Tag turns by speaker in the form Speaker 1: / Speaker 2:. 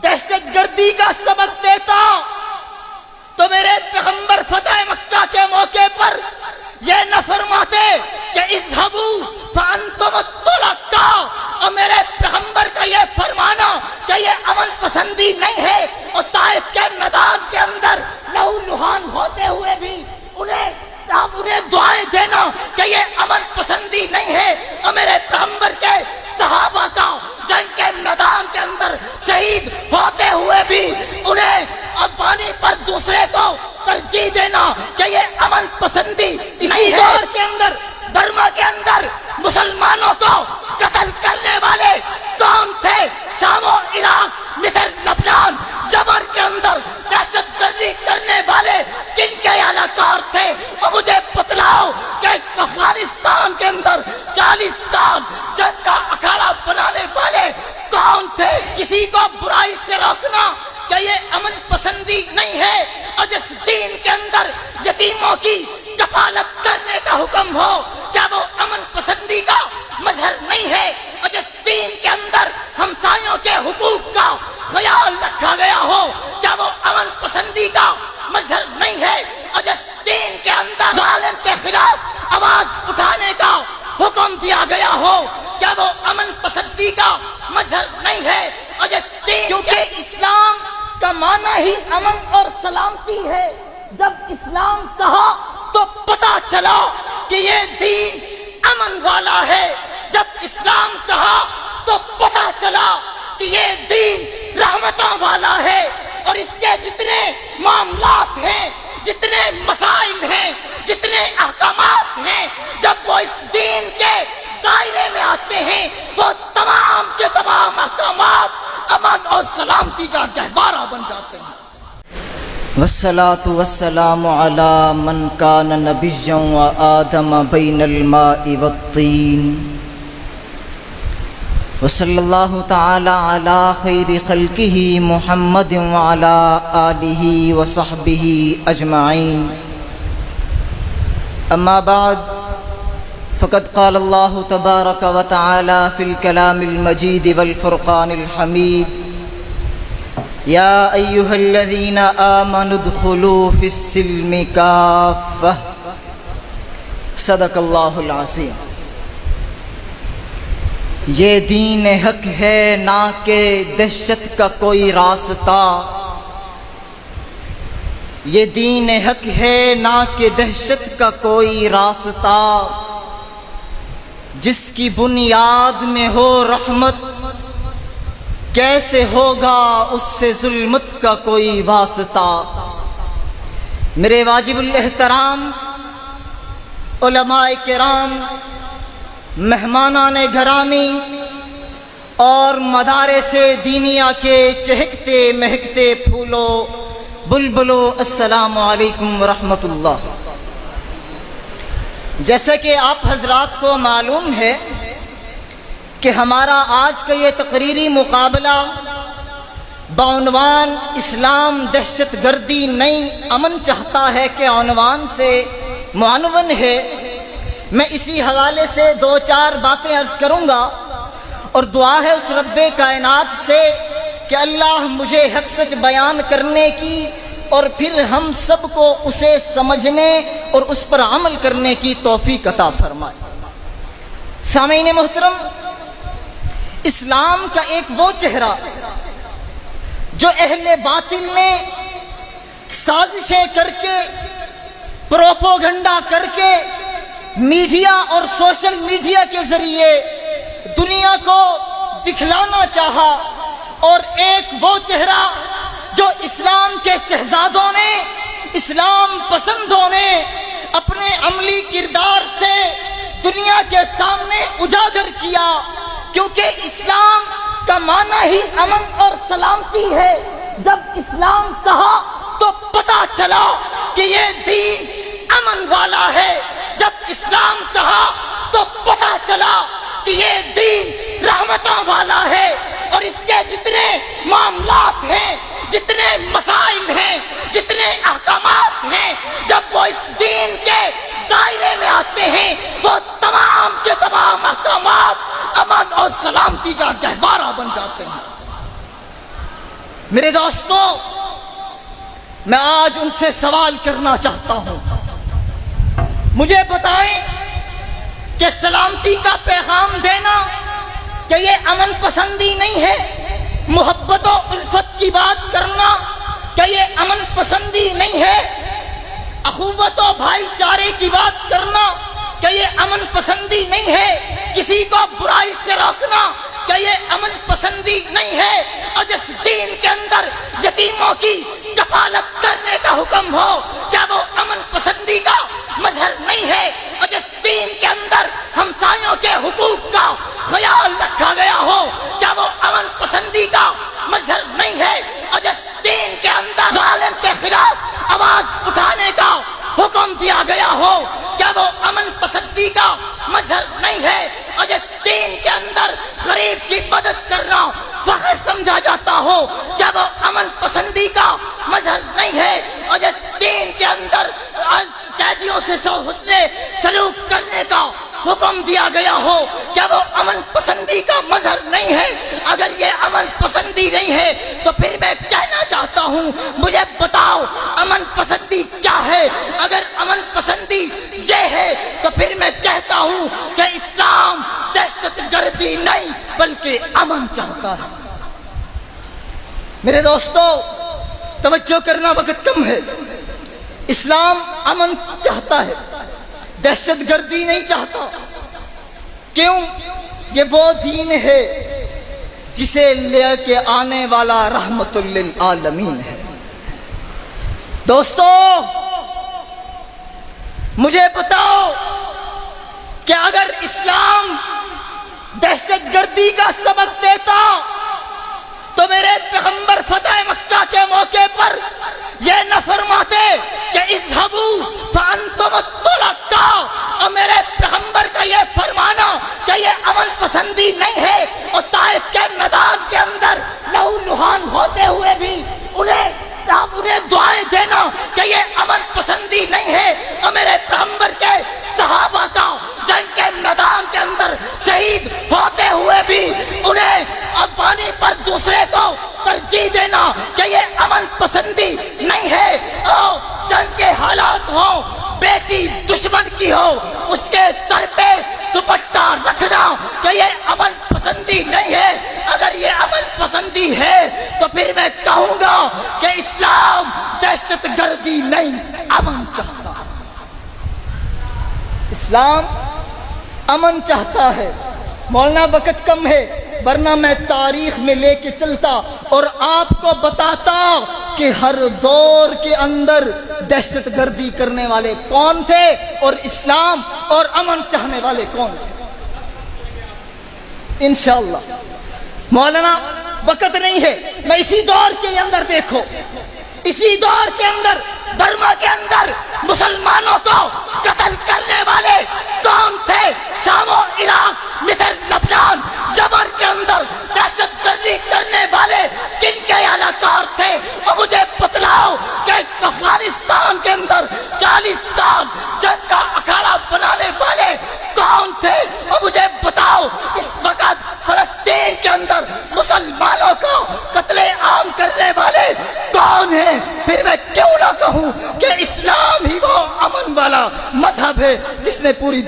Speaker 1: دہشت گردی کا سبق دیتا تو میرے پیغمبر فتح مکہ کے موقع پر یہ نہ فرماتے کہ اذهبوا فانتم الطلقاء، اور میرے پیغمبر کا یہ فرمانا کہ یہ امن پسندی نہیں ہے، اور طائف کے میدان کے اندر لہو لہان ہوتے ہوئے بھی انہیں دعائیں دینا کہ یہ امن پسندی نہیں ہے، اور میرے پیغمبر کے صحابہ کا جنگ کے میدان کے اندر شہید ہوتے ہوئے بھی انہیں پانی پر دوسرے کو ترجیح دینا کہ یہ امن پسندی اسی دور کے اندر برما کے اندر مسلمانوں کو قتل کرنے والے کون تھے؟ شام و عراق، مصر، لبنان، جبر کے اندر دہشت گردی کرنے والے کن کے اعلی کار تھے؟ اور مجھے بتلاؤ کہ افغانستان کے اندر 40 سال جنگ کا اکھاڑا بنانے والے کون تھے؟ کسی کو برائی سے روکنا کہ یہ امن پسندی نہیں ہے، اور جس دین کے اندر یتیموں کی کفالت کرنے کا حکم ہو کیا وہ امن پسندی کا مظہر نہیں ہے؟ اور جس دین کے اندر ہمسایوں کے حقوق کا خیال رکھا گیا ہو کیا وہ امن پسندی کا مظہر نہیں ہے؟ اور جس دین کے اندر ظالم کے خلاف آواز اٹھانے کا حکم دیا گیا ہو کیا وہ امن پسندی کا مظہر نہیں ہے؟ اور جس دین، کیونکہ اسلام کا معنی ہی امن اور سلامتی ہے، جب اسلام کہا تو پتا چلا کہ یہ دین امن والا ہے، جب اسلام کہا تو پتا چلا کہ یہ دین رحمتوں والا ہے، اور اس کے جتنے معاملات ہیں، جتنے مسائل ہیں، جتنے احکامات ہیں، جب وہ اس دین کے دائرے میں آتے ہیں وہ تمام کے تمام احکامات امن اور سلامتی کا گہوارہ بن جاتے ہیں۔
Speaker 2: والصلاة والسلام على من كان نبيا وآدم بين الماء والطين، وصلى الله تعالى على خير خلقه محمد وعلى آله وصحبه أجمعين، أما بعد فقد قال الله تبارك وتعالى في الكلام المجيد والفرقان الحميد: يا أيها الذين آمنوا ادخلوا في السلم كافة، صدق الله العظيم۔ یہ دین حق ہے نہ کہ دہشت کا کوئی راستہ، یہ دین حق ہے نہ کہ دہشت کا کوئی راستہ، جس کی بنیاد میں ہو رحمت کیسے ہوگا اس سے ظلمت کا کوئی واسطہ۔ میرے واجب الاحترام علماء کرام، مہمانان گرامی اور مدارس دینیہ کے چہکتے مہکتے پھولوں بلبلوں، السلام علیکم ورحمۃ اللہ۔ جیسا کہ آپ حضرات کو معلوم ہے کہ ہمارا آج کا یہ تقریری مقابلہ بعنوان اسلام دہشت گردی نہیں امن چاہتا ہے کہ عنوان سے معنون ہے۔ میں اسی حوالے سے 2-4 باتیں عرض کروں گا، اور دعا ہے اس رب کائنات سے کہ اللہ مجھے حق سچ بیان کرنے کی اور پھر ہم سب کو اسے سمجھنے اور اس پر عمل کرنے کی توفیق عطا فرمائے۔ سامعین محترم، اسلام کا ایک وہ چہرہ جو اہل باطل نے سازشیں کر کے، پروپوگنڈا کر کے، میڈیا اور سوشل میڈیا کے ذریعے دنیا کو دکھلانا چاہا، اور ایک وہ چہرہ جو اسلام کے شہزادوں نے، اسلام پسندوں نے اپنے عملی کردار سے دنیا کے سامنے اجاگر کیا، کیونکہ اسلام کا معنی ہی امن اور سلامتی ہے۔ جب اسلام کہا تو پتا چلا کہ یہ دین امن والا ہے، جب اسلام کہا تو پتا چلا کہ یہ دین رحمتوں والا ہے، اور اس کے جتنے معاملات ہیں، جتنے مسائل ہیں، جتنے احکامات ہیں، جب وہ اس دین کے دائرے میں آتے ہیں وہ تمام کے تمام احکامات امن اور سلامتی کا گہوارہ بن جاتے ہیں۔ میرے دوستو، میں آج ان سے سوال کرنا چاہتا ہوں، مجھے بتائیں کہ سلامتی کا پیغام دینا کہ یہ امن پسندی نہیں ہے؟ محبت و الفت کی بات کرنا کہ یہ امن پسندی نہیں ہے؟ اخوت و بھائی چارے کی بات کرنا کہ یہ امن پسندی نہیں ہے؟ کسی کو برائی سے روکنا کہ یہ امن پسندی نہیں ہے؟ اور جس دین کے اندر یتیموں کی کفالت کرنے کا حکم ہو، کیا وہ امن پسندی کا مظہر نہیں ہے؟ اور جس دین کے اندر ہمسایوں کے حقوق کا خیال رکھا گیا ہو، کیا وہ امن پسندی کا مظہر نہیں ہے؟ اور جس دین کے اندر ظالم کے خلاف آواز اٹھانے کا حکم دیا گیا ہو، کیا وہ امن پسندی کا مظہر نہیں ہے؟ اور جس دین کے اندر غریب کی مدد کرنا فخر سمجھا جاتا ہو، کیا وہ امن پسندی کا مظہر نہیں ہے؟ اور جس دین کے اندر قیدیوں سے حسن سلوک کرنے کا حکم دیا گیا ہو، کیا وہ امن پسندی کا مظہر نہیں ہے؟ اگر یہ امن پسندی نہیں ہے تو پھر میں کہنا چاہتا ہوں، مجھے بتاؤ امن پسندی کیا ہے؟ اگر امن پسندی یہ ہے تو پھر میں کہتا ہوں کہ اسلام دہشت گردی نہیں بلکہ امن چاہتا ہے۔ میرے دوستو، توجہ کرنا، وقت کم ہے۔ اسلام امن چاہتا ہے، دہشت گردی نہیں چاہتا۔ کیوں؟ یہ وہ دین ہے جسے لے کے آنے والا رحمت للعالمین ہے۔ دوستو، مجھے بتاؤ کہ اگر اسلام دہشت گردی کا سبق دیتا تو میرے پیغمبر فتح مکہ کے موقع پر یہ نہ فرماتے کہ اذهبوا فانتم الطلقاء، اور میرے پیغمبر کا یہ فرمانا کہ یہ امن پسندی نہیں ہے، اور طائف کے میدان کے اندر لہو لہان ہوتے ہوئے بھی انہیں دعائیں دینا کہ یہ امن پسندی نہیں ہے، اور میرے پیغمبر کے صحابہ کا جنگ کے میدان کے اندر شہید ہوتے ہوئے بھی انہیں پانی پر دوسرے کو ترجیح دینا کہ یہ امن پسندی نہیں ہے۔ اور جنگ کے حالات ہوں، بیٹی دشمن کی ہو، اس کے سر پہ دوپٹہ رکھنا کہ یہ امن پسندی نہیں ہے۔ اگر یہ امن پسندی ہے تو پھر میں کہوں گا کہ اسلام دہشت گردی نہیں، امن چاہتا ہے۔ اسلام امن چاہتا ہے۔ مولانا، وقت کم ہے، ورنہ میں تاریخ میں لے کے چلتا اور آپ کو بتاتا کہ ہر دور کے اندر دہشت گردی کرنے والے کون تھے اور اسلام اور امن چاہنے والے کون تھے۔ انشاءاللہ مولانا، وقت نہیں ہے، میں اسی دور کے اندر دیکھو، اسی دور کے اندر برما کے اندر مسلمانوں کو قتل کرنے والے کون تھے؟ شام و عراق، مصر، لبنان، جبر کے اندر دہشت گردی کرنے والے کن کے اعلی کار تھے؟ اور مجھے بتلاؤ کہ افغانستان کے اندر 40 سال جنگ کا اکھاڑا بنانے والے کون تھے؟ اور مجھے بتاؤ اس وقت فلسطین کے اندر مسلمانوں کو قتل عام کرنے والے کون ہیں؟ پھر میں کیوں نہ کہوں کہ اسلام ہی وہ امن والا مذہب ہے جس نے پوری